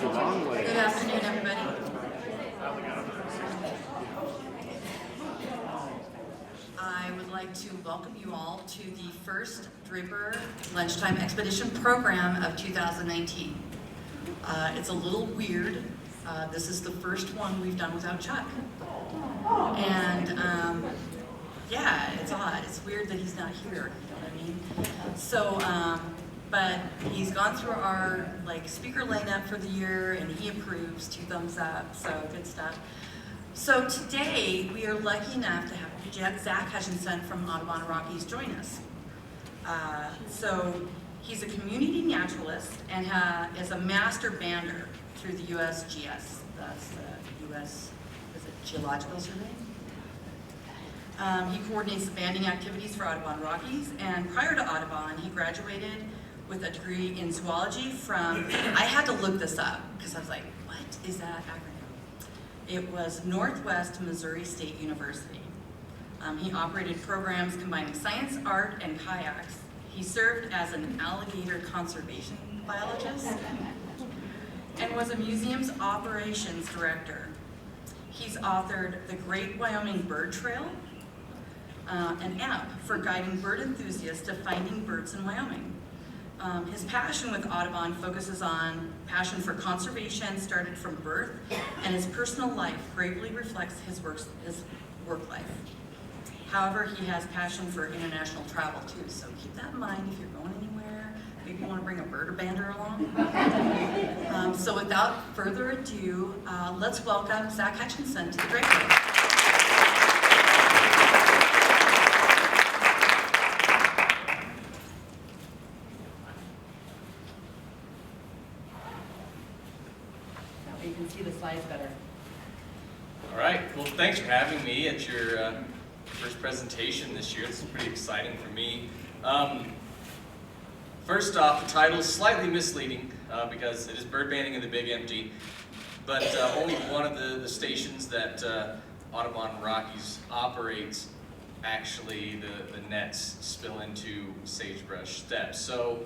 the wrong way. Good afternoon, everybody. I would like to welcome you all to the first Draper Lunchtime Expedition program of 2019. It's a little weird. This is the first one we've done without Chuck. And yeah, it's odd. It's weird that he's not here, you know what I mean? So, but he's gone through our speaker lineup for the year and he approves, 2 thumbs up, so good stuff. So today we are lucky enough to have Zach Hutchinson from Audubon Rockies join us. So he's a community naturalist and is a master bander through the USGS. That's the U.S. Geological Survey. He coordinates the banding activities for Audubon Rockies, and prior to Audubon, he graduated with a degree in zoology from, I had to look this up, because I was like, what is that acronym? It was Northwest Missouri State University. He operated programs combining science, art, and kayaks. He served as an alligator conservation biologist and was a museum's operations director. He's authored The Great Wyoming Bird Trail, an app for guiding bird enthusiasts to finding birds in Wyoming. His passion with Audubon focuses on passion for conservation started from birth, and his personal life greatly reflects his work life. However, he has passion for international travel too, so keep that in mind if you're going anywhere. Maybe you want to bring a bird or bander along. So without further ado, let's welcome Zach Hutchinson to the Draper. You can see the slides better. All right, well, thanks for having me at your first presentation this year. This is pretty exciting for me. First off, the title is slightly misleading because it is bird banding in the Big Empty, but only one of the stations that Audubon Rockies operates, actually the nets spill into sagebrush steppes. So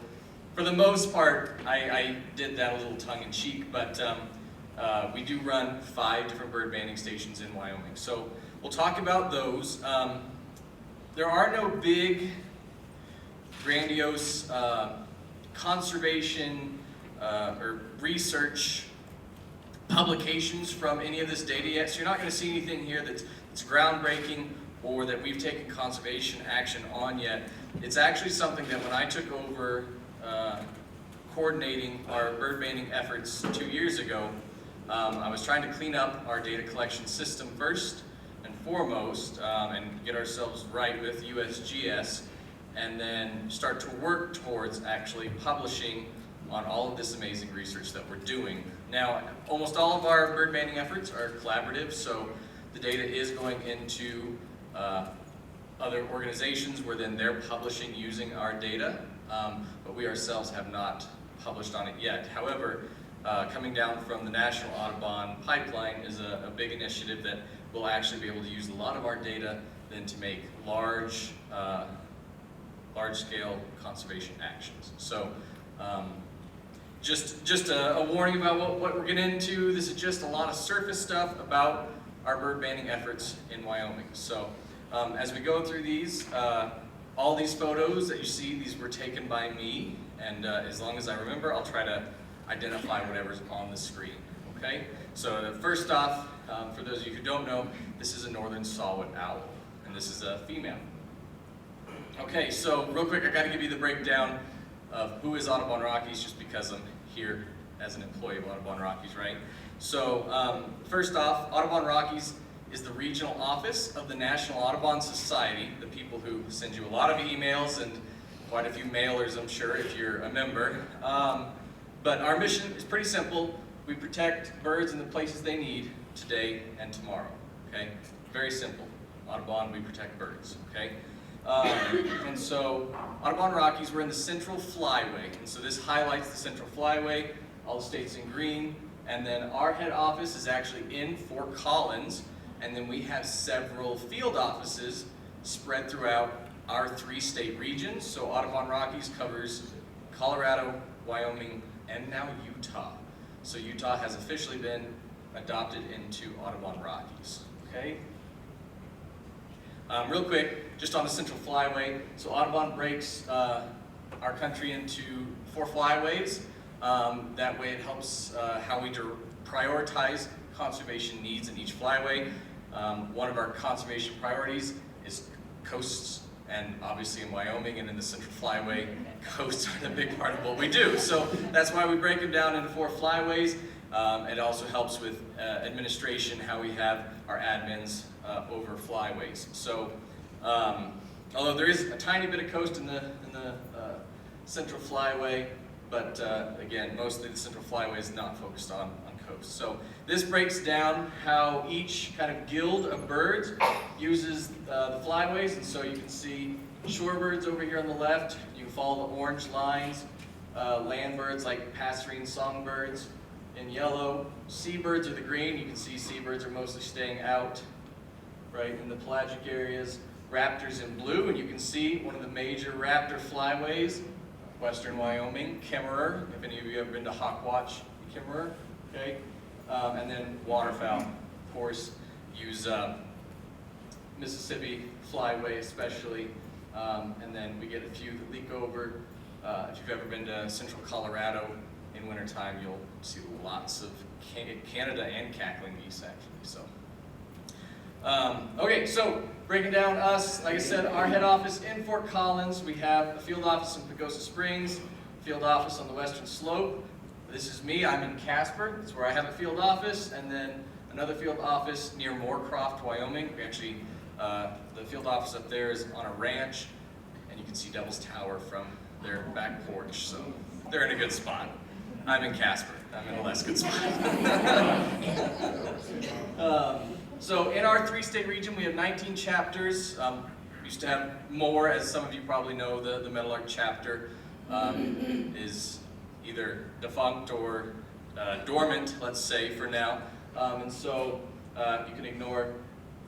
for the most part, I did that a little tongue-in-cheek, but we do run 5 different bird banding stations in Wyoming. So we'll talk about those. There are no big, grandiose conservation or research publications from any of this data yet. So you're not going to see anything here that's groundbreaking or that we've taken conservation action on yet. It's actually something that when I took over coordinating our bird banding efforts 2 years ago, I was trying to clean up our data collection system first and foremost and get ourselves right with USGS, and then start to work towards actually publishing on all of this amazing research that we're doing. Now, almost all of our bird banding efforts are collaborative, so the data is going into other organizations where then they're publishing using our data, but we ourselves have not published on it yet. However, coming down from the National Audubon Pipeline is a big initiative that will actually be able to use a lot of our data then to make large-scale conservation actions. So just a warning about what we're getting into. This is just a lot of surface stuff about our bird banding efforts in Wyoming. So as we go through these, all these photos that you see, these were taken by me, and as long as I remember, I'll try to identify whatever's on the screen, okay? So first off, for those of you who don't know, this is a northern Sawwhet owl, and this is a female. Okay, so real quick, I gotta give you the breakdown of who is Audubon Rockies, just because I'm here as an employee of Audubon Rockies, right? So first off, Audubon Rockies is the regional office of the National Audubon Society, the people who send you a lot of emails and quite a few mailers, I'm sure, if you're a member. But our mission is pretty simple. We protect birds in the places they need today and tomorrow, okay? Very simple. Audubon, we protect birds, okay? And so, Audubon Rockies, we're in the Central Flyway. And so this highlights the Central Flyway, all the states in green. And then our head office is actually in Fort Collins. And then we have several field offices spread throughout our 3 state regions. So Audubon Rockies covers Colorado, Wyoming, and now Utah. So Utah has officially been adopted into Audubon Rockies, okay? Real quick, just on the Central Flyway, so Audubon breaks our country into 4 flyways. That way it helps how we prioritize conservation needs in each flyway. One of our conservation priorities is coasts, and obviously in Wyoming and in the Central Flyway, coasts are the big part of what we do. So that's why we break them down into 4 flyways. It also helps with administration, how we have our admins over flyways. So although there is a tiny bit of coast in the Central Flyway, but again, mostly the Central Flyway is not focused on coast. So this breaks down how each kind of guild of birds uses the flyways, and so you can see shorebirds over here on the left. You can follow the orange lines. Land birds like passerine songbirds in yellow. Seabirds are the green. You can see seabirds are mostly staying out, right, in the pelagic areas. Raptors in blue, and you can see one of the major raptor flyways, western Wyoming, Kimmerer, if any of you have been to Hawkwatch, Kimmerer, okay? And then waterfowl, of course, use Mississippi flyway especially, and then we get a few that leak over. If you've ever been to central Colorado in wintertime, you'll see lots of Canada and cackling geese actually, so. Okay, so breaking down us, like I said, our head office in Fort Collins. We have a field office in Pagosa Springs, field office on the western slope. This is me, I'm in Casper, that's where I have a field office, and then another field office near Moorcroft, Wyoming. We actually, the field office up there is on a ranch, and you can see Devil's Tower from their back porch, so they're in a good spot. I'm in Casper, I'm in a less good spot. So in our 3-state region, we have 19 chapters. We used to have more, as some of you probably know, the Meadowlark chapter is either defunct or dormant, let's say, for now. And so you can ignore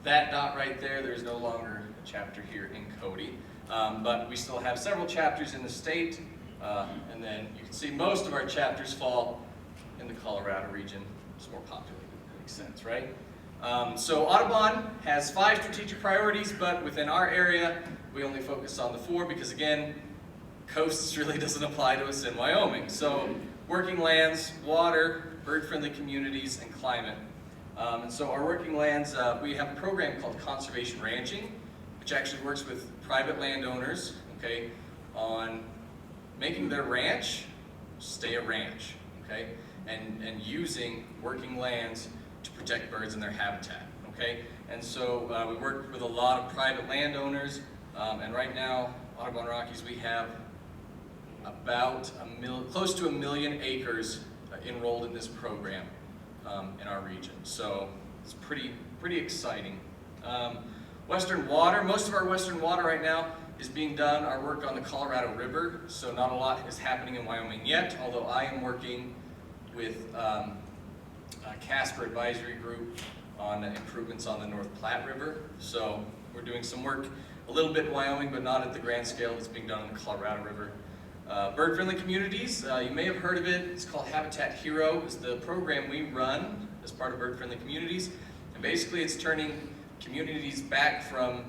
that dot right there. There's no longer a chapter here in Cody. But we still have several chapters in the state. And then you can see most of our chapters fall in the Colorado region. It's more populated, that makes sense, right? So Audubon has 5 strategic priorities, but within our area, we only focus on the 4 because, again, coasts really doesn't apply to us in Wyoming. So working lands, water, bird-friendly communities, and climate. And so our working lands, we have a program called Conservation Ranching, which actually works with private landowners, okay, on making their ranch stay a ranch, okay, and using working lands to protect birds and their habitat, okay? And so we work with a lot of private landowners, and right now, Audubon Rockies, we have about close to 1 million acres enrolled in this program in our region. So it's pretty exciting. Western water, most of our western water right now is being done, our work on the Colorado River, so not a lot is happening in Wyoming yet, although I am working with Casper Advisory Group on improvements on the North Platte River. So we're doing some work a little bit in Wyoming, but not at the grand scale that's being done on the Colorado River. Bird-friendly communities, you may have heard of it. It's called Habitat Hero. It's the program we run as part of bird-friendly communities. And basically it's turning communities back from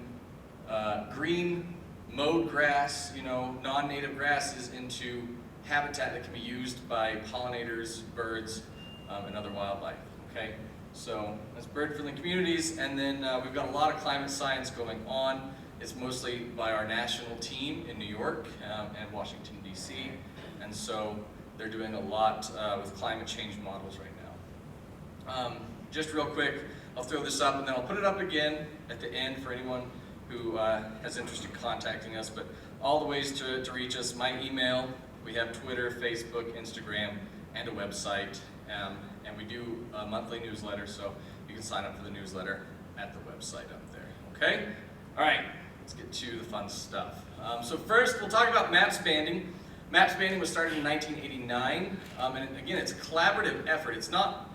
green, mowed grass, non-native grasses into habitat that can be used by pollinators, birds, and other wildlife, okay? So that's bird-friendly communities, and then we've got a lot of climate science going on. It's mostly by our national team in New York and Washington, D.C., and so they're doing a lot with climate change models right now. Just real quick, I'll throw this up, and then I'll put it up again at the end for anyone who has interest in contacting us, but all the ways to reach us, my email, we have Twitter, Facebook, Instagram, and a website. And we do a monthly newsletter, so you can sign up for the newsletter at the website up there, okay? All right, let's get to the fun stuff. So first, we'll talk about maps banding. Maps banding was started in 1989, and again, it's a collaborative effort. It's not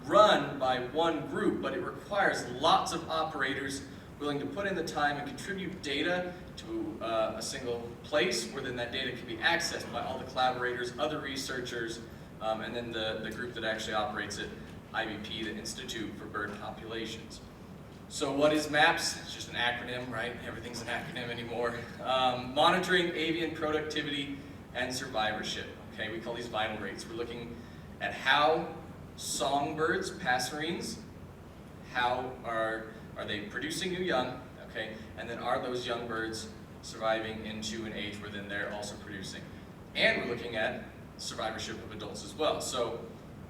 run by one group, but it requires lots of operators willing to put in the time and contribute data to a single place where then that data can be accessed by all the collaborators, other researchers, and then the group that actually operates it, IBP, the Institute for Bird Populations. So what is MAPS? It's just an acronym, right? Everything's an acronym anymore. Monitoring avian productivity and survivorship. Okay, we call these vital rates. We're looking at how songbirds, passerines, how are they producing new young, okay? And then are those young birds surviving into an age where then they're also producing? And we're looking at survivorship of adults as well. So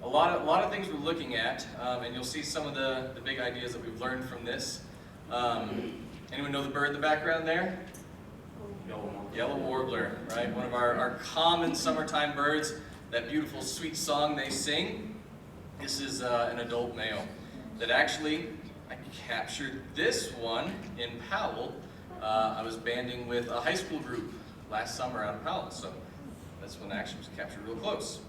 a lot of things we're looking at, and you'll see some of the big ideas that we've learned from this. Anyone know the bird in the background there? Yellow warbler, right? One of our common summertime birds, that beautiful sweet song they sing. This is an adult male that actually, I captured this one in Powell. I was banding with a high school group last summer out of Powell, so that's when the action was captured real close.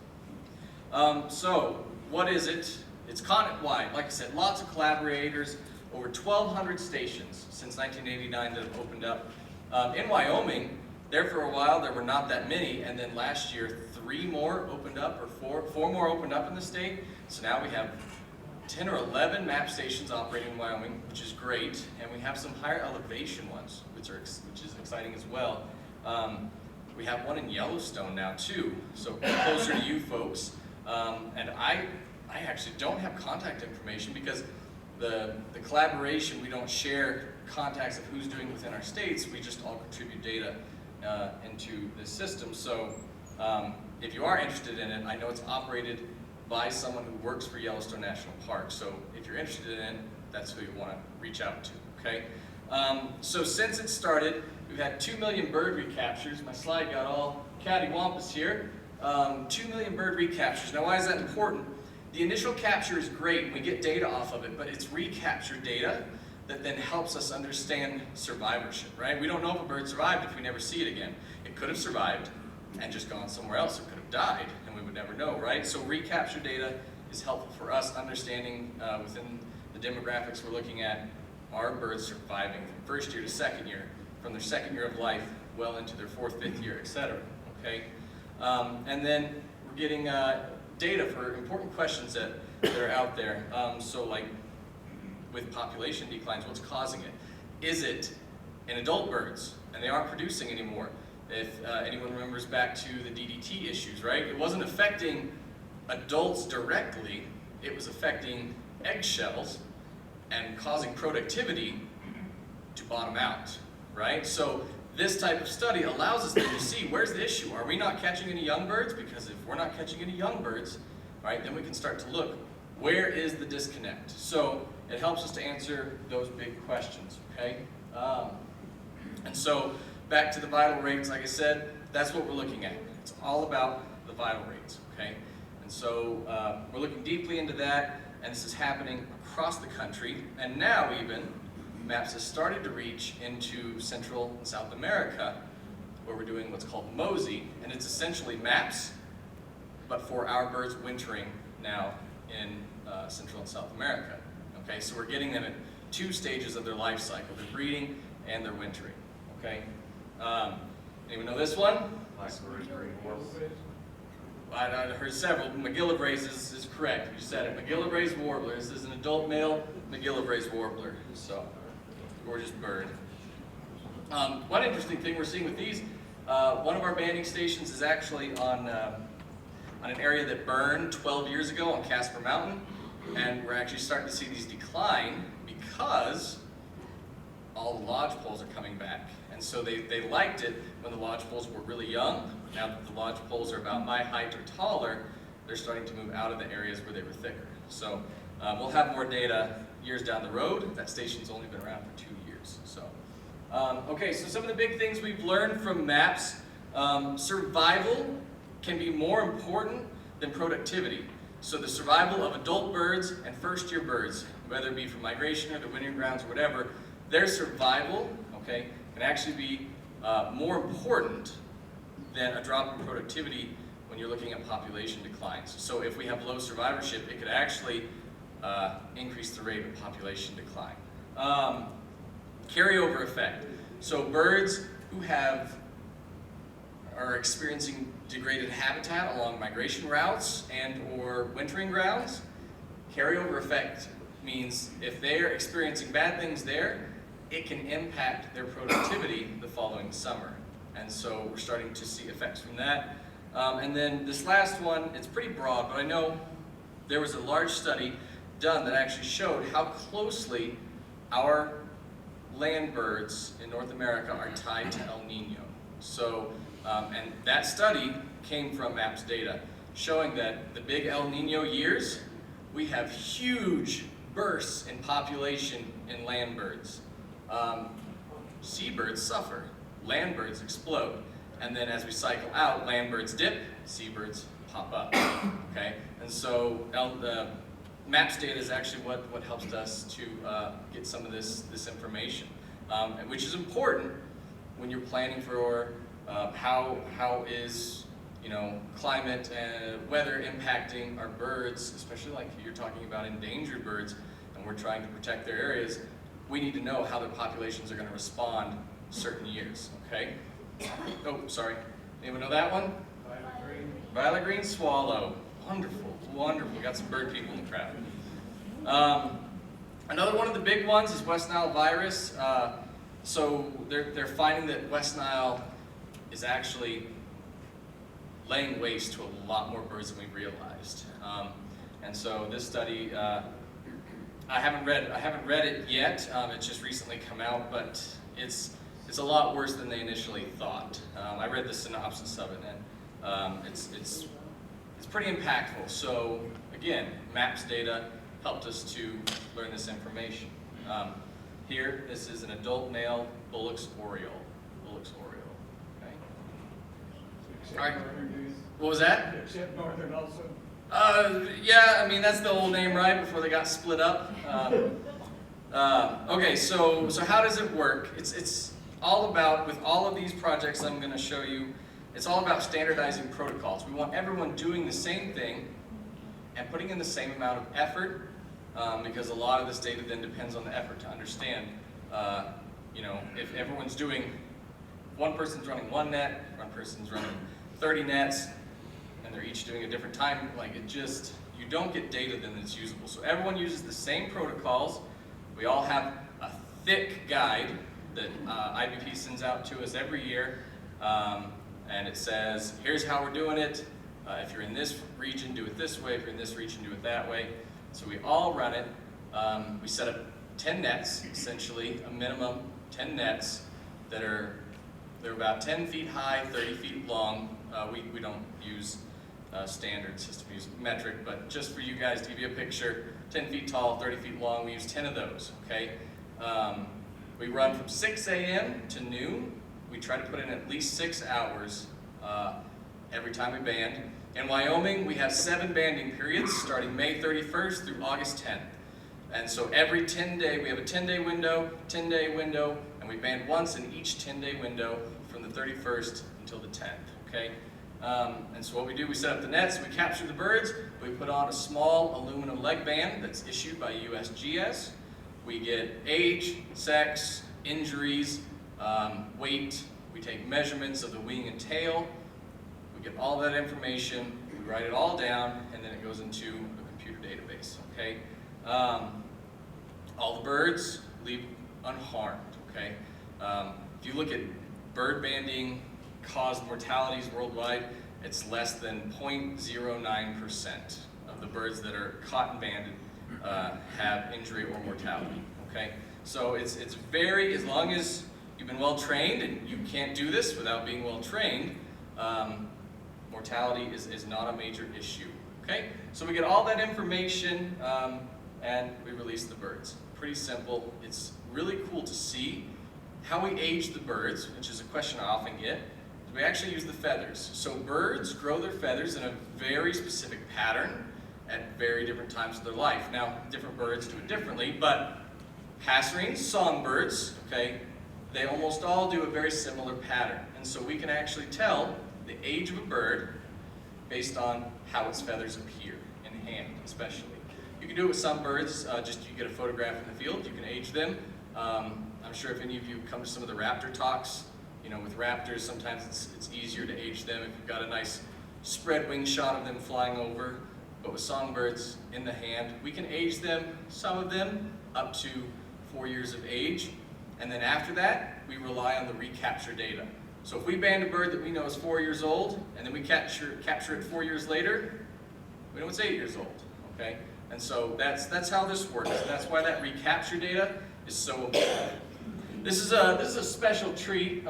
So, what is it? It's continent-wide. Like I said, lots of collaborators, over 1,200 stations since 1989 that have opened up. In Wyoming, there for a while, there were not that many, and then last year, 3 more opened up, or 4 more opened up in the state. So now we have 10 or 11 map stations operating in Wyoming, which is great, and we have some higher elevation ones, which is exciting as well. We have one in Yellowstone now too, so closer to you folks. And I actually don't have contact information because the collaboration, we don't share contacts of who's doing within our states, we just all contribute data into this system. So if you are interested in it, I know it's operated by someone who works for Yellowstone National Park. So if you're interested in it, that's who you want to reach out to, okay? So since it started, we've had 2 million bird recaptures. My slide got all cattywampus here. 2 million bird recaptures. Now why is that important? The initial capture is great, and we get data off of it, but it's recapture data that then helps us understand survivorship, right? We don't know if a bird survived if we never see it again. It could have survived and just gone somewhere else. It could have died, and we would never know, right? So recapture data is helpful for us understanding within the demographics we're looking at, are birds surviving from first year to second year, from their second year of life well into their 4th, 5th year, etc. Okay? And then we're getting data for important questions that are out there. So like with population declines, what's causing it? Is it in adult birds and they aren't producing anymore? If anyone remembers back to the DDT issues, right? It wasn't affecting adults directly, it was affecting eggshells and causing productivity to bottom out, right? So this type of study allows us to see where's the issue. Are we not catching any young birds? Because if we're not catching any young birds, right, then we can start to look, where is the disconnect? So it helps us to answer those big questions, okay? And so back to the vital rates, like I said, that's what we're looking at. It's all about the vital rates, okay? And so we're looking deeply into that, and this is happening across the country, and now even, MAPS has started to reach into Central and South America, where we're doing what's called MOSI, and it's essentially MAPS, but for our birds wintering now in Central and South America. Okay, so we're getting them at 2 stages of their life cycle, their breeding and their wintering. Okay, anyone know this one? I heard several. McGillivray's is correct. You said it. McGillivray's warbler. This is an adult male McGillivray's warbler. So, gorgeous bird. One interesting thing we're seeing with these, one of our banding stations is actually on an area that burned 12 years ago on Casper Mountain, and we're actually starting to see these decline because all the lodge poles are coming back. And so they liked it when the lodge poles were really young. Now that the lodge poles are about my height or taller, they're starting to move out of the areas where they were thicker. So we'll have more data years down the road. That station's only been around for 2 years. So, okay, so some of the big things we've learned from MAPS. Survival can be more important than productivity. So the survival of adult birds and first-year birds, whether it be for migration or the wintering grounds or whatever, their survival, okay, can actually be more important than a drop in productivity when you're looking at population declines. So if we have low survivorship, it could actually increase the rate of population decline. Carryover effect. So birds who have are experiencing degraded habitat along migration routes and or wintering grounds, carryover effect means if they're experiencing bad things there, it can impact their productivity the following summer. And so we're starting to see effects from that. And then this last one, it's pretty broad, but I know there was a large study done that actually showed how closely our land birds in North America are tied to El Nino. So, and that study came from MAPS data, showing that the big El Nino years, we have huge bursts in population in land birds. Seabirds suffer, land birds explode. And then as we cycle out, land birds dip, seabirds pop up, okay? And so the MAPS data is actually what helps us to get some of this information, which is important when you're planning for how is climate and weather impacting our birds, especially like you're talking about endangered birds, and we're trying to protect their areas. We need to know how their populations are going to respond certain years, okay? Oh, sorry. Anyone know that one? Violet green swallow. Wonderful, wonderful. We got some bird people in the crowd. Another one of the big ones is West Nile virus. So they're finding that West Nile is actually laying waste to a lot more birds than we realized. And so this study, I haven't read it yet. It's just recently come out, but it's a lot worse than they initially thought. I read the synopsis of it, and it's pretty impactful. So again, MAPS data helped us to learn this information. Here, this is an adult male Bullock's oriole. Bullock's oriole. Okay. All right. What was that? Except northern also. Yeah, I mean that's the old name, right? Before they got split up. Okay, so how does it work? It's all about, with all of these projects I'm going to show you, it's all about standardizing protocols. We want everyone doing the same thing and putting in the same amount of effort, because a lot of this data then depends on the effort to understand. If everyone's doing, one person's running one net, one person's running 30 nets, and they're each doing a different time, you don't get data then that's usable. So everyone uses the same protocols. We all have a thick guide that IBP sends out to us every year, and it says, here's how we're doing it. If you're in this region, do it this way. If you're in this region, do it that way. So we all run it. We set up 10 nets, essentially, a minimum 10 nets they're about 10 feet high, 30 feet long. We don't use standard system, we use metric, but just for you guys to give you a picture, 10 feet tall, 30 feet long, we use 10 of those, okay? We run from 6 a.m. to noon. We try to put in at least 6 hours every time we band. In Wyoming, we have 7 banding periods starting May 31st through August 10th. And so every 10-day, we have a 10-day window, 10-day window, and we band once in each 10-day window from the 31st until the 10th, okay? And so what we do, we set up the nets, we capture the birds, we put on a small aluminum leg band that's issued by USGS. We get age, sex, injuries, weight, we take measurements of the wing and tail, we get all that information, we write it all down, and then it goes into a computer database, okay? All the birds leave unharmed, okay? If you look at bird banding caused mortalities worldwide, it's less than 0.09% of the birds that are caught and banded have injury or mortality, okay? So it's very, as long as you've been well trained, and you can't do this without being well trained, mortality is not a major issue, okay? So we get all that information and we release the birds. Pretty simple. It's really cool to see how we age the birds, which is a question I often get. We actually use the feathers. So birds grow their feathers in a very specific pattern at very different times of their life. Now, different birds do it differently, but passerines, songbirds, okay, they almost all do a very similar pattern. And so we can actually tell the age of a bird based on how its feathers appear in hand, especially. You can do it with some birds, you get a photograph in the field, you can age them. I'm sure if any of you come to some of the raptor talks, You know, with raptors, sometimes it's easier to age them if you've got a nice spread wing shot of them flying over. But with songbirds in the hand, we can age them, some of them, up to 4 years of age. And then after that, we rely on the recapture data. So if we band a bird that we know is 4 years old, and then we capture it 4 years later, we know it's 8 years old, okay? And so that's how this works. That's why that recapture data is so important. This is a special treat.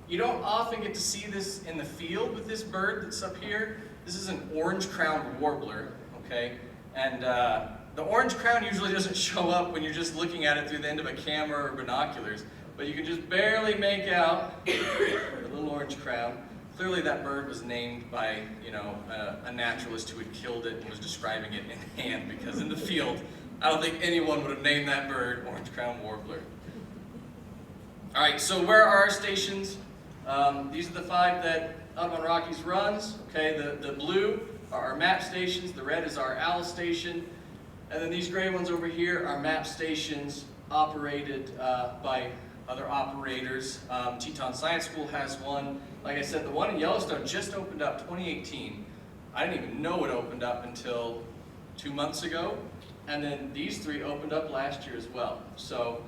You don't often get to see this in the field with this bird that's up here. This is an orange-crowned warbler, okay? And the orange crown usually doesn't show up when you're just looking at it through the end of a camera or binoculars, but you can just barely make out the little orange crown. Clearly that bird was named by, you know, a naturalist who had killed it and was describing it in hand, because in the field, I don't think anyone would have named that bird orange-crowned warbler. All right, so where are our stations? These are the 5 that Audubon Rockies runs. Okay, the blue are our map stations, the red is our owl station, and then these gray ones over here are map stations operated by other operators. Teton Science School has one. Like I said, the one in Yellowstone just opened up 2018. I didn't even know it opened up until 2 months ago. And then these 3 opened up last year as well. So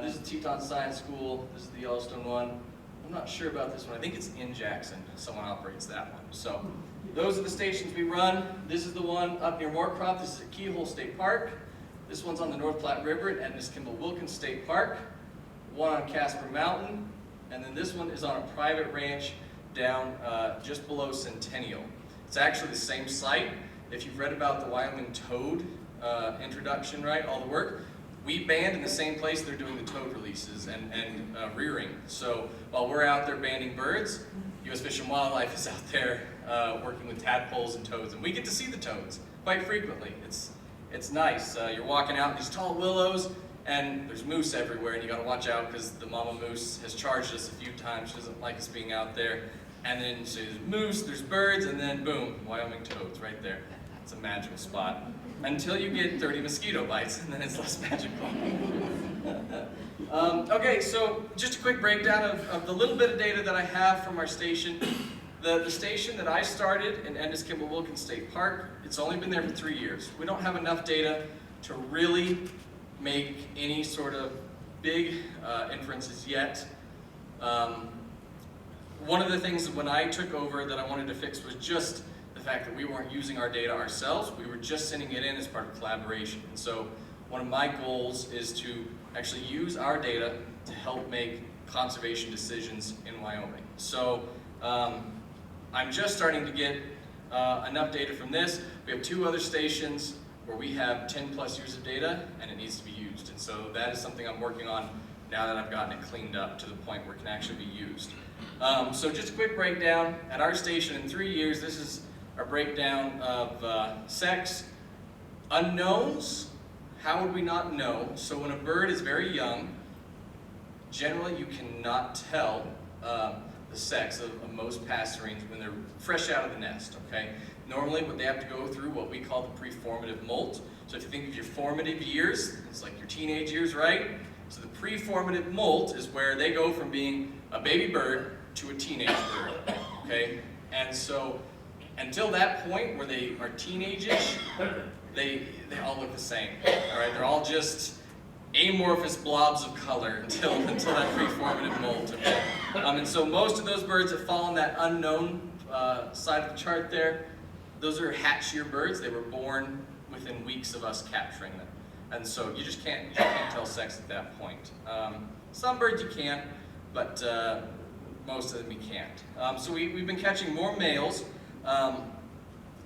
this is Teton Science School, this is the Yellowstone one. I'm not sure about this one. I think it's in Jackson. Someone operates that one. So those are the stations we run. This is the one up near Moorcroft. This is at Keyhole State Park. This one's on the North Platte River at Ennis Kimball Wilkins State Park. One on Casper Mountain. And then this one is on a private ranch down just below Centennial. It's actually the same site. If you've read about the Wyoming toad introduction, right, all the work, we band in the same place they're doing the toad releases and rearing. So while we're out there banding birds, U.S. Fish and Wildlife is out there working with tadpoles and toads, and we get to see the toads quite frequently. It's nice. You're walking out in these tall willows, and there's moose everywhere, and you got to watch out because the mama moose has charged us a few times. She doesn't like us being out there. And then so there's moose, there's birds, and then boom, Wyoming toads right there. It's a magical spot. Until you get 30 mosquito bites, and then it's less magical. Okay, so just a quick breakdown of the little bit of data that I have from our station. The station that I started in Ennis Kimball Wilkins State Park, it's only been there for 3 years. We don't have enough data to really make any sort of big inferences yet. One of the things when I took over that I wanted to fix was just the fact that we weren't using our data ourselves. We were just sending it in as part of collaboration. And so one of my goals is to actually use our data to help make conservation decisions in Wyoming. So I'm just starting to get enough data from this. We have 2 other stations where we have 10 plus years of data and it needs to be used. And so that is something I'm working on now that I've gotten it cleaned up to the point where it can actually be used. So just a quick breakdown. At our station in 3 years, this is our breakdown of sex. Unknowns, how would we not know? So when a bird is very young, generally you cannot tell the sex of most passerines when they're fresh out of the nest, okay? Normally what they have to go through what we call the preformative molt. So if you think of your formative years, it's like your teenage years, right? So the preformative molt is where they go from being a baby bird to a teenage bird, okay? And so until that point where they are teenage-ish, they all look the same, all right? They're all just amorphous blobs of color until that preformative molt, okay? And so most of those birds that fall on that unknown side of the chart there, those are hatchier birds. They were born within weeks of us capturing them. And so you just can't tell sex at that point. Some birds you can, but most of them you can't. So we've been catching more males. And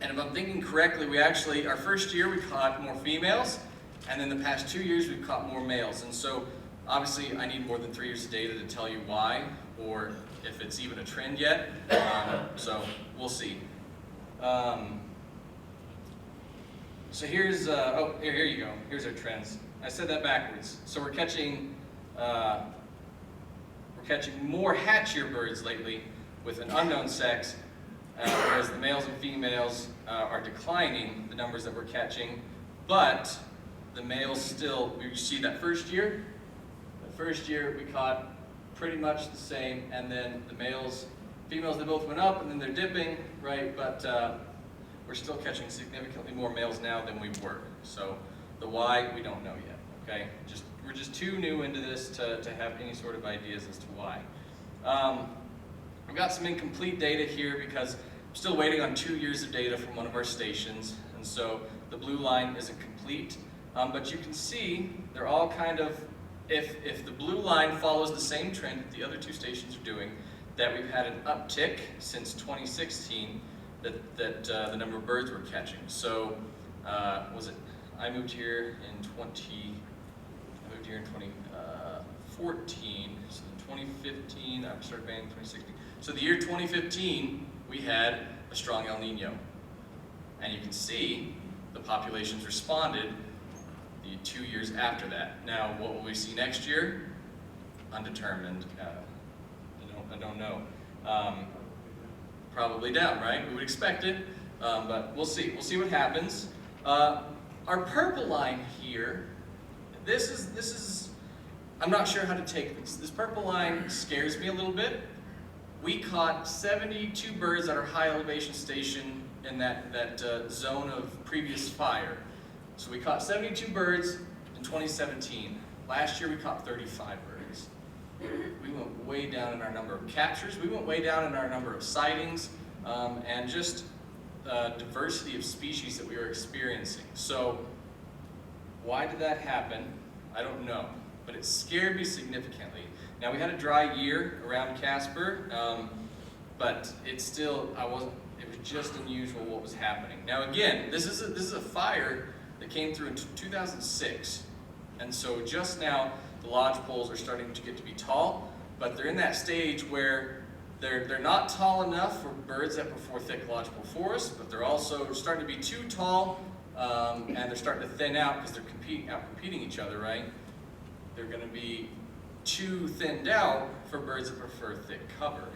if I'm thinking correctly, we actually, our first year we caught more females, and then the past 2 years we've caught more males. And so obviously I need more than 3 years of data to tell you why, or if it's even a trend yet. So we'll see. So here's, here you go. Here's our trends. I said that backwards. So we're catching more hatchier birds lately with an unknown sex, whereas the males and females are declining, the numbers that we're catching, but the males still, you see that first year? The first year we caught pretty much the same, and then the males, females, they both went up, and then they're dipping, right? But we're still catching significantly more males now than we were. So the why, we don't know yet, okay? We're just too new into this to have any sort of ideas as to why. I've got some incomplete data here because I'm still waiting on 2 years of data from one of our stations, and so the blue line isn't complete. But you can see they're all kind of, if the blue line follows the same trend that the other two stations are doing, that we've had an uptick since 2016 that the number of birds we're catching. So I moved here in 2014, so in 2015, I started banding in 2016. So the year 2015, we had a strong El Nino. And you can see the populations responded the 2 years after that. Now, what will we see next year? Undetermined. I don't know. Probably down, right? We would expect it, but we'll see. We'll see what happens. Our purple line here, this is, I'm not sure how to take this. This purple line scares me a little bit. We caught 72 birds at our high elevation station in that zone of previous fire. So we caught 72 birds in 2017. Last year we caught 35 birds. We went way down in our number of captures. We went way down in our number of sightings, and just diversity of species that we were experiencing. So why did that happen? I don't know, but it scared me significantly. Now we had a dry year around Casper, but it still, it was just unusual what was happening. Now again, this is a fire that came through in 2006, and so just now the lodge poles are starting to get to be tall, but they're in that stage where they're not tall enough for birds that prefer thick lodgepole forests, but they're also starting to be too tall, and they're starting to thin out because they're competing each other, right? They're going to be too thinned out for birds that prefer thick cover,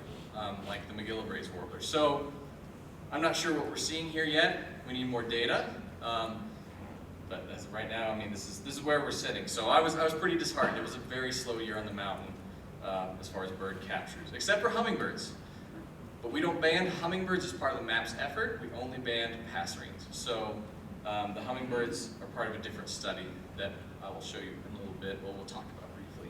like the McGillibray's warbler. So I'm not sure what we're seeing here yet. We need more data. But as of right now, I mean, this is where we're sitting. So I was pretty disheartened. It was a very slow year on the mountain as far as bird captures, except for hummingbirds. But we don't ban hummingbirds as part of the MAP's effort. We only banned passerines. So the hummingbirds are part of a different study that I will show you in a little bit. We'll talk about briefly.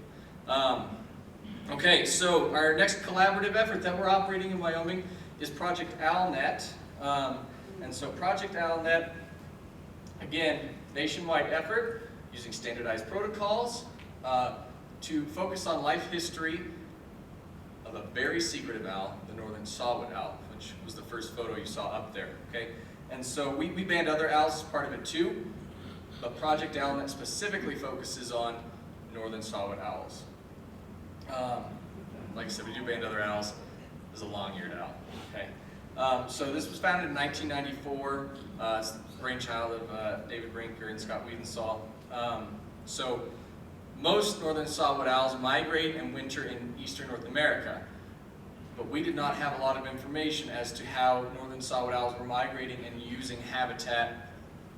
Okay, so our next collaborative effort that we're operating in Wyoming is Project OwlNet. And so Project OwlNet, again, nationwide effort using standardized protocols to focus on life history of a very secretive owl, the northern Sawwhet owl, which was the first photo you saw up there, okay? And so we banned other owls as part of it too, but Project OwlNet specifically focuses on northern Sawwhet owls. Like I said, we do ban other owls. There's a long-eared owl, okay? So this was founded in 1994. It's the brainchild of David Brinker and Scott Wiedensaw. So most northern Sawwhet owls migrate and winter in eastern North America, but we did not have a lot of information as to how northern Sawwhet owls were migrating and using habitat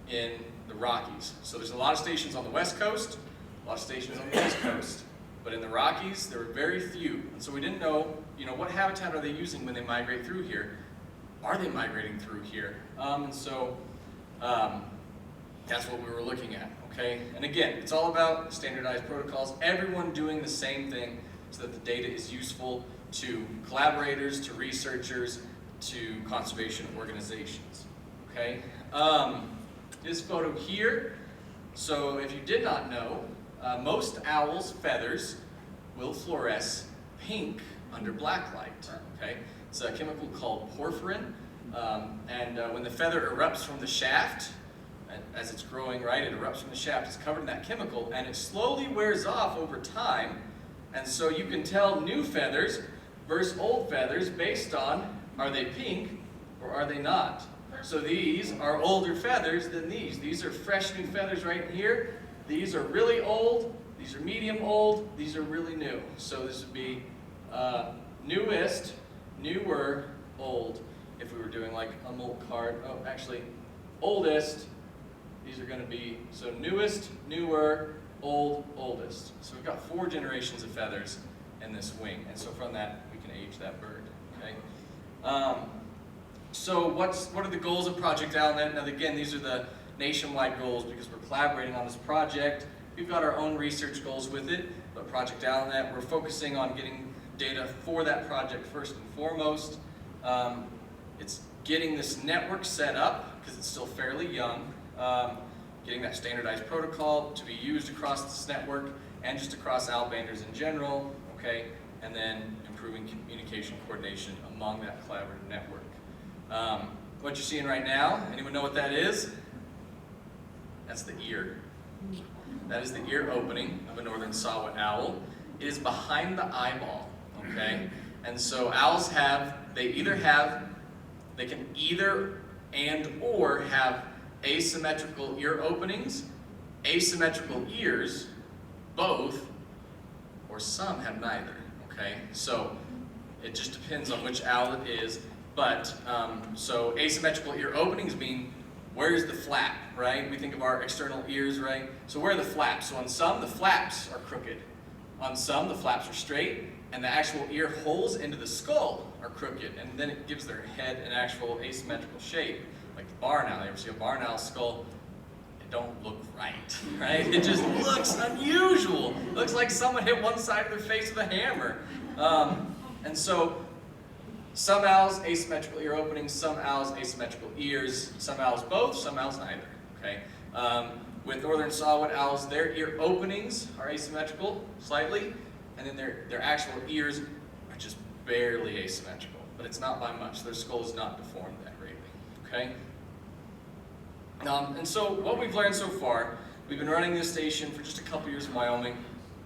in the Rockies. So there's a lot of stations on the west coast, a lot of stations on the east coast, but in the Rockies there were very few, and so we didn't know, what habitat are they using when they migrate through here? Are they migrating through here? And so that's what we were looking at, okay? And again, it's all about standardized protocols, everyone doing the same thing so that the data is useful to collaborators, to researchers, to conservation organizations, okay? This photo here, so if you did not know, most owls' feathers will fluoresce pink under black light, okay? It's a chemical called porphyrin, and when the feather erupts from the shaft, as it's growing, right, it erupts from the shaft, it's covered in that chemical, and it slowly wears off over time, and so you can tell new feathers versus old feathers based on, are they pink or are they not? So these are older feathers than these. These are fresh new feathers right here. These are really old, these are medium old, these are really new. So this would be newest, newer, old, if we were doing like a molt card. Oh, actually, oldest, these are going to be, so newest, newer, old, oldest. So we've got 4 generations of feathers and this wing. And so from that, we can age that bird, okay? So what are the goals of Project OwlNet? Now again, these are the nationwide goals because we're collaborating on this project. We've got our own research goals with it, but Project OwlNet, we're focusing on getting data for that project first and foremost. It's getting this network set up, because it's still fairly young, getting that standardized protocol to be used across this network and just across owl banders in general, okay? And then improving communication coordination among that collaborative network. What you're seeing right now, anyone know what that is? That's the ear. That is the ear opening of a northern Sawwhet owl. It is behind the eyeball, okay? And so owls they can either and or have asymmetrical ear openings, asymmetrical ears, both, or some have neither, okay? So it just depends on which owl it is, but so asymmetrical ear openings mean where's the flap, right? We think of our external ears, right? So where are the flaps? So on some, the flaps are crooked. On some, the flaps are straight, and the actual ear holes into the skull are crooked, and then it gives their head an actual asymmetrical shape. Like the barn owl, you ever see a barn owl skull? It don't look right, right? It just looks unusual. It looks like someone hit one side of their face with a hammer. And so some owls, asymmetrical ear openings, some owls, asymmetrical ears, some owls both, some owls neither, okay? With northern Sawwhet owls, their ear openings are asymmetrical, slightly, and then their actual ears are just barely asymmetrical, but it's not by much. Their skull is not deformed that greatly, okay? And so what we've learned so far, we've been running this station for just a couple years in Wyoming.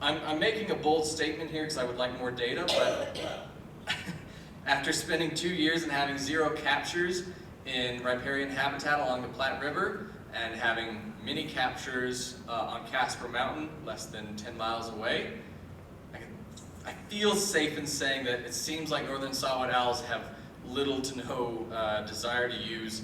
I'm making a bold statement here because I would like more data, but after spending 2 years and having 0 captures in riparian habitat along the Platte River and having mini captures on Casper Mountain, less than 10 miles away, I feel safe in saying that it seems like northern Sawwhet owls have little to no desire to use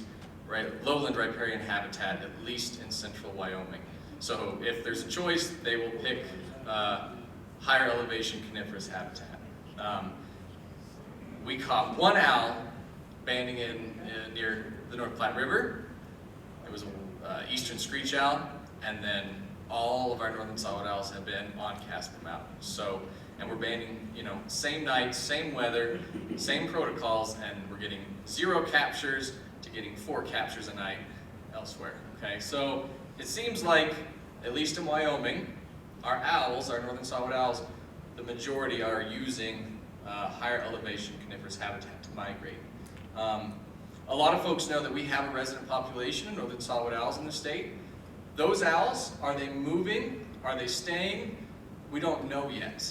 lowland riparian habitat, at least in central Wyoming. So if there's a choice, they will pick higher elevation coniferous habitat. We caught one owl banding near the North Platte River. It was an eastern screech owl, and then all of our northern Sawwhet owls have been on Casper Mountain. So, and we're banding, same night, same weather, same protocols, and we're getting 0 captures to getting 4 captures a night elsewhere, okay? So it seems like, at least in Wyoming, our owls, our northern Sawwhet owls, the majority are using higher elevation coniferous habitat to migrate. A lot of folks know that we have a resident population of northern Sawwhet owls in the state. Those owls, are they moving? Are they staying? We don't know yet.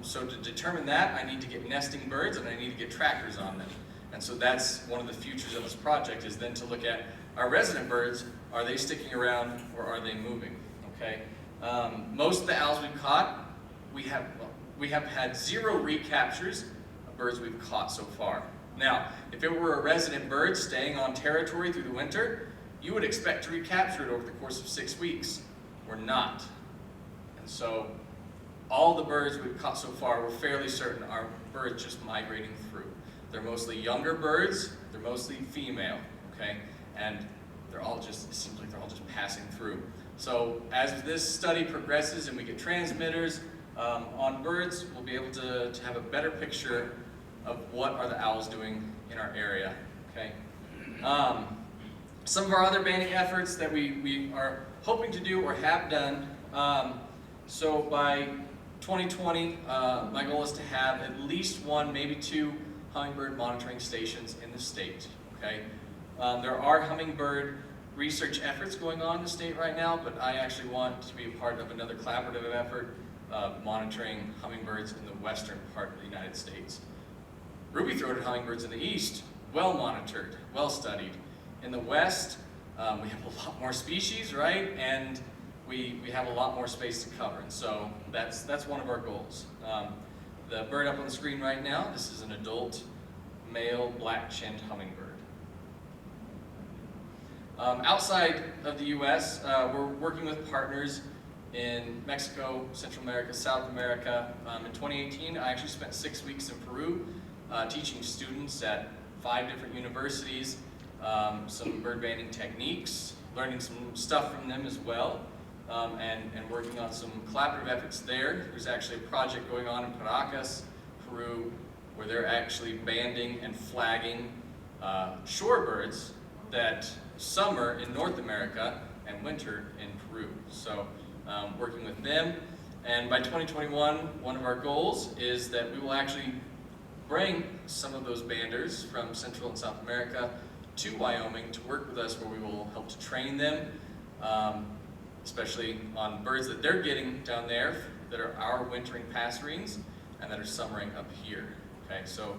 So to determine that, I need to get nesting birds and I need to get trackers on them. And so that's one of the futures of this project, is then to look at our resident birds. Are they sticking around or are they moving? Okay. Most of the owls we've caught, we have had 0 recaptures of birds we've caught so far. Now, if it were a resident bird staying on territory through the winter, you would expect to recapture it over the course of 6 weeks. We're not. And so all the birds we've caught so far, we're fairly certain are birds just migrating through. They're mostly younger birds, they're mostly female, okay? And it seems like they're all just passing through. So as this study progresses and we get transmitters on birds, we'll be able to have a better picture of what are the owls doing in our area, okay? Some of our other banding efforts that we are hoping to do or have done, so by 2020, my goal is to have at least 1, maybe 2 hummingbird monitoring stations in the state, okay? There are hummingbird research efforts going on in the state right now, but I actually want to be a part of another collaborative effort monitoring hummingbirds in the western part of the United States. Ruby-throated hummingbirds in the east, well monitored, well studied. In the west, we have a lot more species, right? And we have a lot more space to cover, and so that's one of our goals. The bird up on the screen right now, this is an adult male black-chinned hummingbird. Outside of the U.S., we're working with partners in Mexico, Central America, South America. In 2018, I actually spent 6 weeks in Peru teaching students at 5 different universities some bird banding techniques, learning some stuff from them as well, and working on some collaborative efforts there. There's actually a project going on in Paracas, Peru, where they're actually banding and flagging shorebirds that summer in North America and winter in Peru. So working with them, and by 2021, one of our goals is that we will actually bring some of those banders from Central and South America to Wyoming to work with us, where we will help to train them, especially on birds that they're getting down there that are our wintering passerines and that are summering up here. Okay, so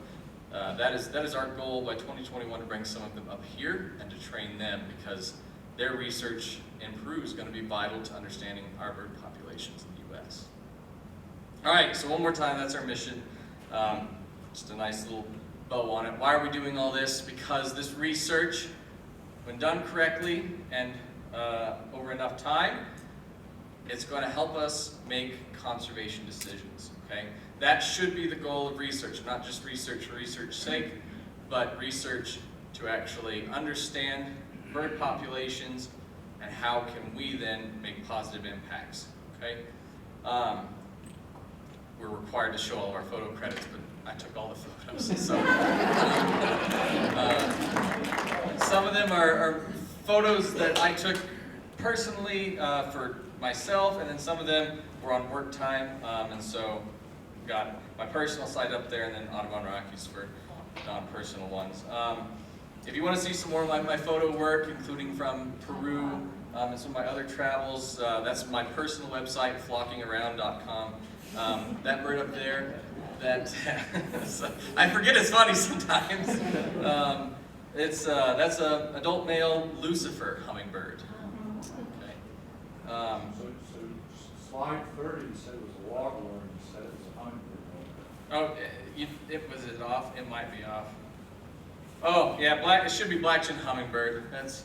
that is our goal by 2021, to bring some of them up here and to train them, because their research in Peru is going to be vital to understanding our bird populations in the U.S. All right, so one more time, that's our mission. Just a nice little bow on it. Why are we doing all this? Because this research, when done correctly and over enough time, it's going to help us make conservation decisions. Okay, that should be the goal of research, not just research for research's sake, but research to actually understand bird populations and how can we then make positive impacts. Okay, we're required to show all of our photo credits, but I took all the photos. So some of them are photos that I took personally for myself, and then some of them were on work time, and so got my personal site up there, and then Audubon Rockies for non-personal ones. If you want to see some more of my photo work, including from Peru and some of my other travels, that's my personal website, flockingaround.com. That bird up there, I forget it's funny sometimes. That's a adult male Lucifer hummingbird. Okay. So slide 30, you said it was a warbler, and you said it was a hummingbird. Oh, was it off? It might be off. Oh, yeah, it should be black-chinned hummingbird. That's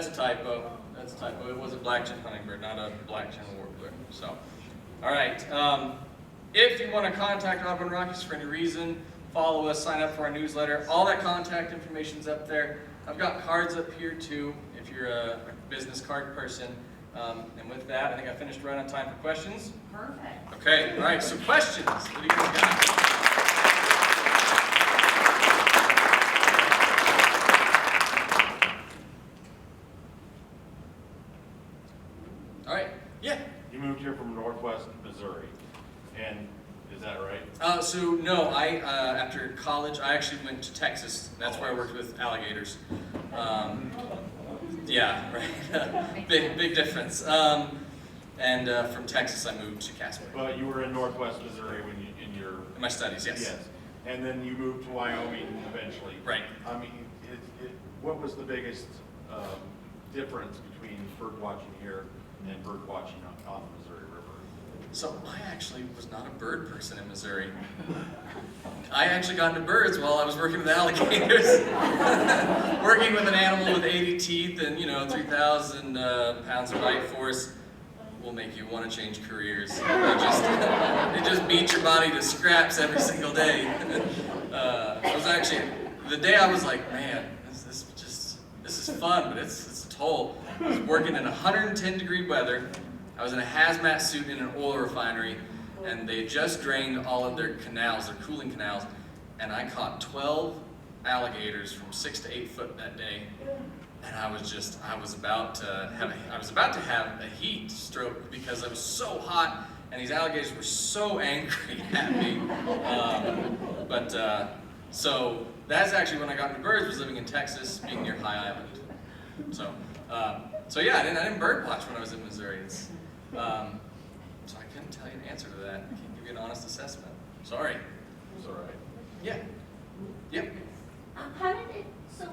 a typo. That's a typo. It was a black-chinned hummingbird, not a black-chinned warbler. So, all right. If you want to contact Audubon Rockies for any reason, follow us, sign up for our newsletter. All that contact information's up there. I've got cards up here too, if you're a business card person. And with that, I think I finished right on time for questions. Perfect. Okay, all right, so questions. What do you guys got? All right, yeah. You moved here from Northwest Missouri, and is that right? So no, after college, I actually went to Texas. That's where I worked with alligators. Yeah, right. big difference. And from Texas, I moved to Casper. But you were in Northwest Missouri when in my studies, yes. Yes, and then you moved to Wyoming eventually. Right. I mean, what was the biggest difference between bird watching here and bird watching on the Missouri River? So I actually was not a bird person in Missouri. I actually got into birds while I was working with alligators. Working with an animal with 80 teeth and 3,000 pounds of bite force will make you want to change careers. It just beats your body to scraps every single day. It was actually the day I was like, man, this is fun, but it's a toll. I was working in 110-degree weather. I was in a hazmat suit in an oil refinery, and they just drained all of their canals, their cooling canals, and I caught 12 alligators from 6 to 8 foot that day. And I was about to have a heat stroke because I was so hot, and these alligators were so angry at me. So that's actually when I got into birds. Was living in Texas, being near High Island. So yeah, I didn't bird watch when I was in Missouri. So I couldn't tell you an answer to that. I can't give you an honest assessment. Sorry. It's all right. Yeah. Yep. How did it, so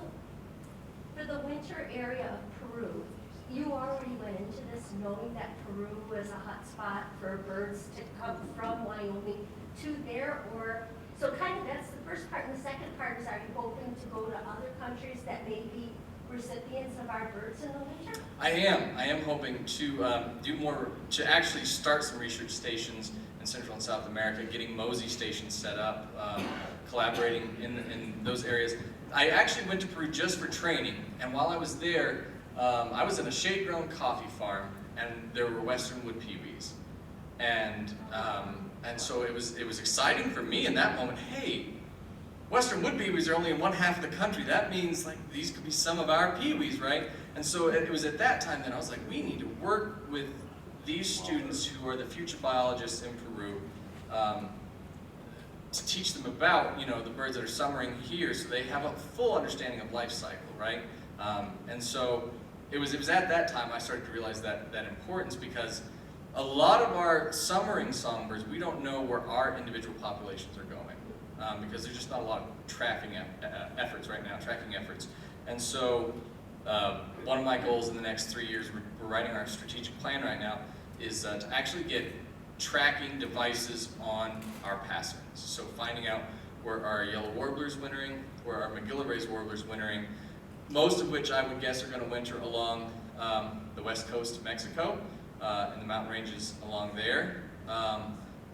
for the winter area of Peru, you already went into this knowing that Peru was a hot spot for birds to come from Wyoming to there, or, so kind of that's the first part, and the second part is, are you hoping to go to other countries that maybe recipients of our birds in the winter? I am hoping to do more, to actually start some research stations in Central and South America, getting Mosey stations set up, collaborating in those areas. I actually went to Peru just for training, and while I was there, I was in a shade-grown coffee farm, and there were western wood peewees. And so it was exciting for me in that moment. Hey, western wood peewees are only in one half of the country. That means like these could be some of our peewees, right? And so it was at that time that I was like, we need to work with these students who are the future biologists in Peru to teach them about, you know, the birds that are summering here, so they have a full understanding of life cycle, right? And so it was at that time I started to realize that importance, because a lot of our summering songbirds, we don't know where our individual populations are going, because there's just not a lot of tracking efforts right now, And so one of my goals in the next 3 years, we're writing our strategic plan right now, is to actually get tracking devices on our passerings. So finding out where our yellow warblers wintering, where our McGillivray's warblers wintering, most of which I would guess are going to winter along the west coast of Mexico, and the mountain ranges along there.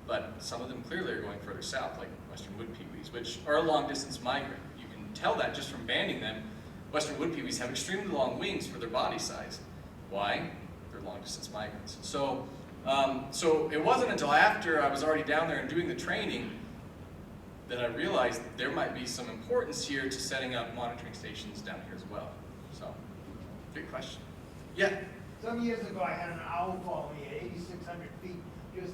But some of them clearly are going further south, like western wood peewees, which are a long distance migrant. You can tell that just from banding them. Western wood peewees have extremely long wings for their body size. Why? They're long distance migrants. So it wasn't until after I was already down there and doing the training that I realized there might be some importance here to setting up monitoring stations down here as well. So, good question. Yeah? Some years ago, I had an owl follow me at 8,600 feet, just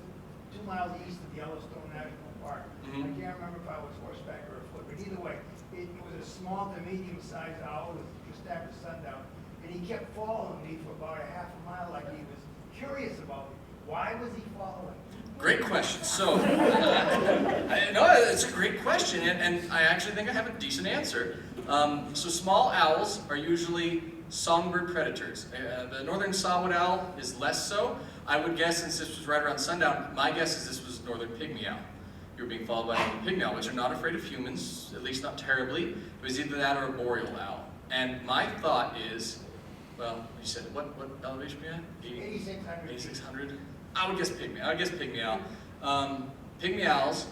2 miles east of Yellowstone National Park. Mhm. I can't remember if I was horseback or afoot, but either way, it was a small to medium-sized owl just after sundown, and he kept following me for about a half a mile, like he was curious about me. Why was he following? Great question. So, no, it's a great question, and I actually think I have a decent answer. So small owls are usually songbird predators. The northern Sawwhet owl is less so. I would guess, since this was right around sundown, my guess is this was northern Pygmy Owl. You were being followed by a Pygmy Owl, which are not afraid of humans, at least not terribly. It was either that or a boreal owl. And my thought is, well, you said, what elevation were you at? 8,600. 8,600? I would guess Pygmy Owl. Pygmy owls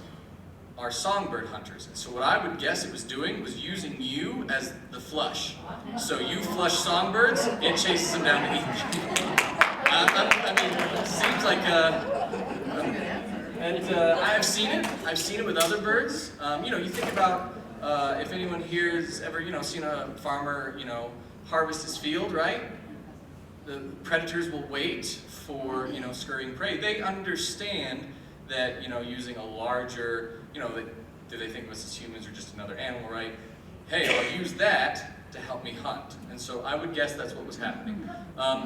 are songbird hunters. And so what I would guess it was doing was using you as the flush. So you flush songbirds, it chases them down to eat them. I mean, it seems like I've seen it. I've seen it with other birds. You know, you think about if anyone here has ever, you know, seen a farmer, you know, harvest his field, right? The predators will wait for, you know, scurrying prey. They understand that, you know, using a larger, you know, do they think of us as humans or just another animal, right? Hey, I'll use that to help me hunt. And so I would guess that's what was happening.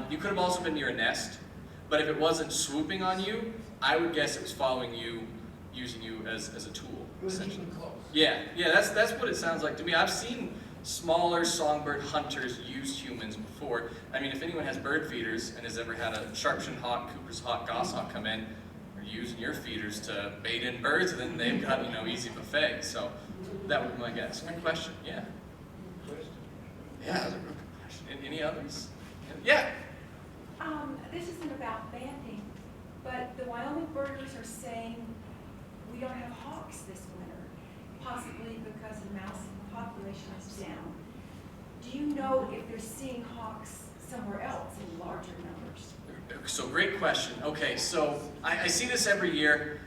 You could have also been near a nest, but if it wasn't swooping on you, I would guess it was following you, using you as a tool. It was even close. Yeah, that's what it sounds like to me. I've seen smaller songbird hunters use humans before. I mean, if anyone has bird feeders and has ever had a sharpshin hawk, Cooper's hawk, goshawk come in, they're using your feeders to bait in birds, and then they've got, you know, easy buffet. So that would be my guess. Good question. Yeah. Yeah, that's a real good question. Any others? Yeah. This isn't about banding, but the Wyoming birders are saying we don't have hawks this winter, possibly because the mouse population is down. Do you know if they're seeing hawks somewhere else in larger numbers? So great question. Okay, so I see this every year.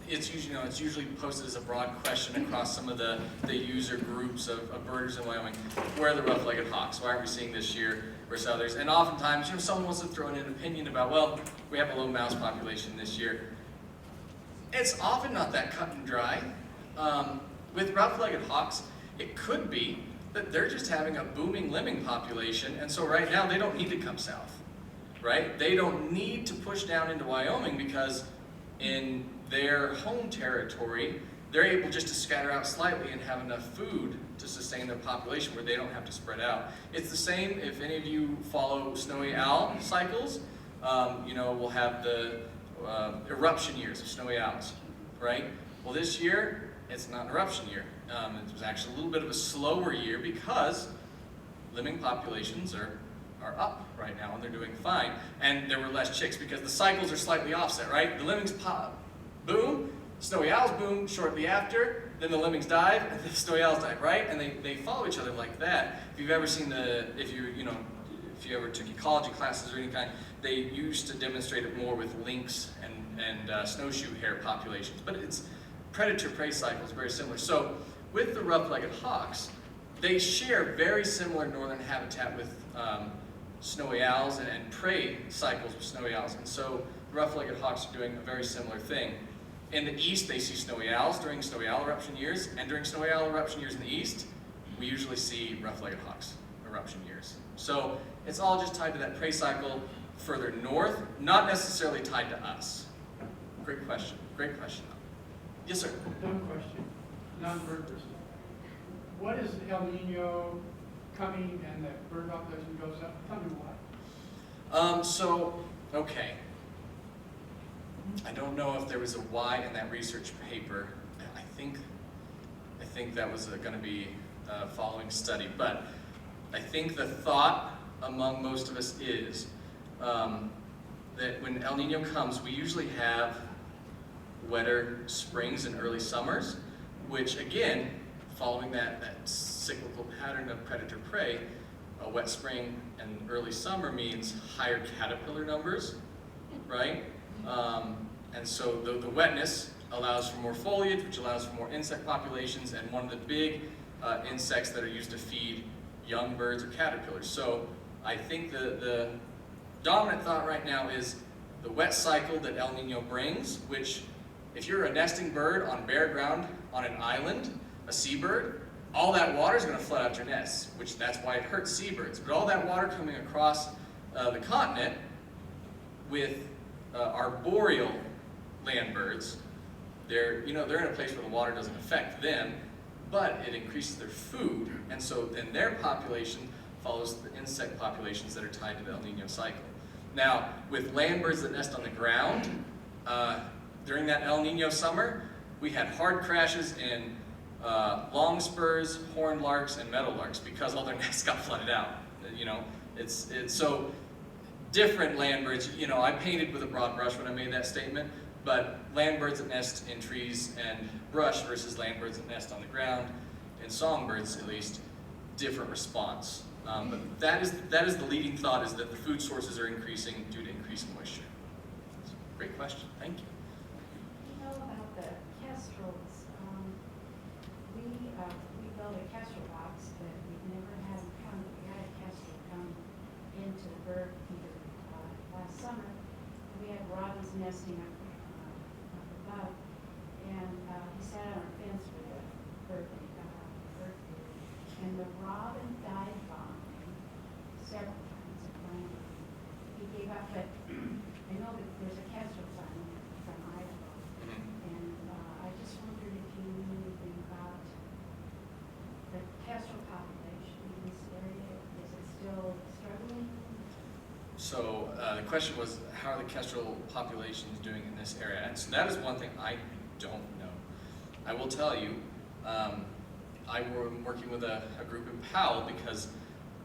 It's usually posted as a broad question across some of the user groups of birders in Wyoming. Where are the rough-legged hawks? Why aren't we seeing this year versus others? And oftentimes, you know, someone wants to throw in an opinion about, well, we have a low mouse population this year. It's often not that cut and dry. With rough-legged hawks, it could be that they're just having a booming lemming population, and so right now they don't need to come south, right? They don't need to push down into Wyoming because in their home territory, they're able just to scatter out slightly and have enough food to sustain their population where they don't have to spread out. It's the same if any of you follow snowy owl cycles. You know, we'll have the eruption years of snowy owls, right? Well, this year, it's not an eruption year. It was actually a little bit of a slower year because lemming populations are up right now, and they're doing fine. And there were less chicks because the cycles are slightly offset, right? The lemmings pop, boom, snowy owls boom shortly after, then the lemmings dive, and the snowy owls dive, right? And they follow each other like that. If you've ever seen if you ever took ecology classes or any kind, they used to demonstrate it more with lynx and snowshoe hare populations. But it's predator-prey cycles, very similar. So with the rough-legged hawks, they share very similar northern habitat with snowy owls and prey cycles with snowy owls. And so rough-legged hawks are doing a very similar thing. In the east, they see snowy owls during snowy owl eruption years, and during snowy owl eruption years in the east, we usually see rough-legged hawks eruption years. So it's all just tied to that prey cycle further north, not necessarily tied to us. Great question. Great question. Yes, sir. Dumb question, non-bird person. What is El Nino coming and the bird population goes up? Tell me why. Okay. I don't know if there was a why in that research paper. I think that was going to be a following study, but I think the thought among most of us is that when El Nino comes, we usually have wetter springs and early summers, which again, following that cyclical pattern of predator-prey, a wet spring and early summer means higher caterpillar numbers, right? And so the wetness allows for more foliage, which allows for more insect populations, and one of the big insects that are used to feed young birds or caterpillars. So I think the dominant thought right now is the wet cycle that El Nino brings, which if you're a nesting bird on bare ground on an island, a seabird, all that water is going to flood out your nests, which that's why it hurts seabirds. But all that water coming across the continent with arboreal land birds, they're in a place where the water doesn't affect them, but it increases their food, and so then their population follows the insect populations that are tied to the El Nino cycle. Now, with land birds that nest on the ground, during that El Nino summer, we had hard crashes in longspurs, horned larks, and meadowlarks because all their nests got flooded out. It's so different land birds. I painted with a broad brush when I made that statement, but land birds that nest in trees and brush versus land birds that nest on the ground, and songbirds at least, different response. But that is the leading thought, is that the food sources are increasing due to increased moisture. Great question. Thank you. You know about the kestrels, we built a kestrel box, but we've never had them come. We had a kestrel come into the bird feeder last summer. We had robins nesting up above, and he sat on our fence with a bird feeder, and the robin dive bombed him several times at Wyoming. He gave up, but I know that there's a kestrel sign from Idaho, and I just wondered if you knew anything about the kestrel population in this area. Is it still struggling? So the question was, how are the kestrel populations doing in this area? And so that is one thing I don't know. I will tell you, I'm working with a group in Powell because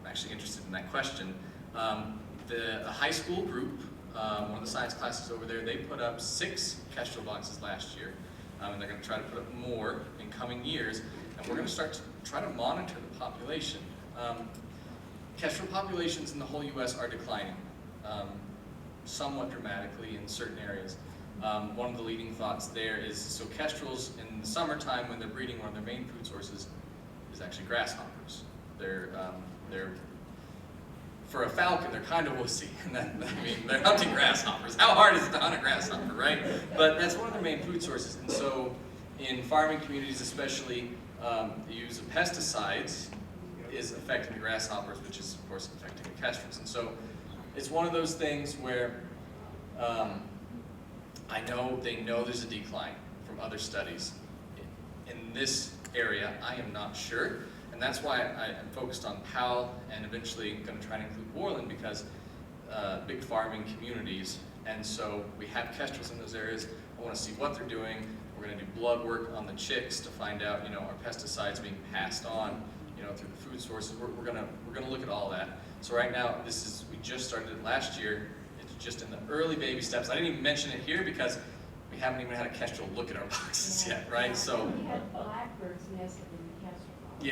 I'm actually interested in that question. The high school group, one of the science classes over there, they put up 6 kestrel boxes last year, and they're going to try to put up more in coming years, and we're going to start to try to monitor the population. Kestrel populations in the whole U.S. are declining, somewhat dramatically in certain areas. One of the leading thoughts there is, so kestrels in the summertime when they're breeding, one of their main food sources is actually grasshoppers. They're for a falcon, they're kind of wussy. They're hunting grasshoppers. How hard is it to hunt a grasshopper, right? But that's one of their main food sources. And so in farming communities especially, the use of pesticides is affecting the grasshoppers, which is of course affecting the kestrels. And so it's one of those things where they know there's a decline from other studies. In this area, I am not sure. And that's why I'm focused on Powell and eventually going to try to include Worland, because big farming communities. And so we have kestrels in those areas. I want to see what they're doing. We're going to do blood work on the chicks to find out, are pesticides being passed on, through the food sources. We're gonna look at all that. So right now, we just started it last year. It's just in the early baby steps. I didn't even mention it here because we haven't even had a Kestrel look at our boxes yet, right? So We had blackbirds nested in the Kestrel box.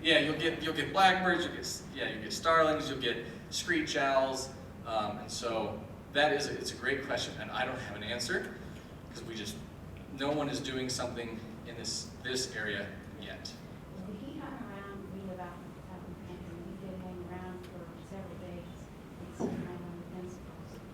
yeah, you'll get blackbirds, you'll get starlings, you'll get screech owls, and so it's a great question, and I don't have an answer because no one is doing something in this area yet. Did he hunt around, read about the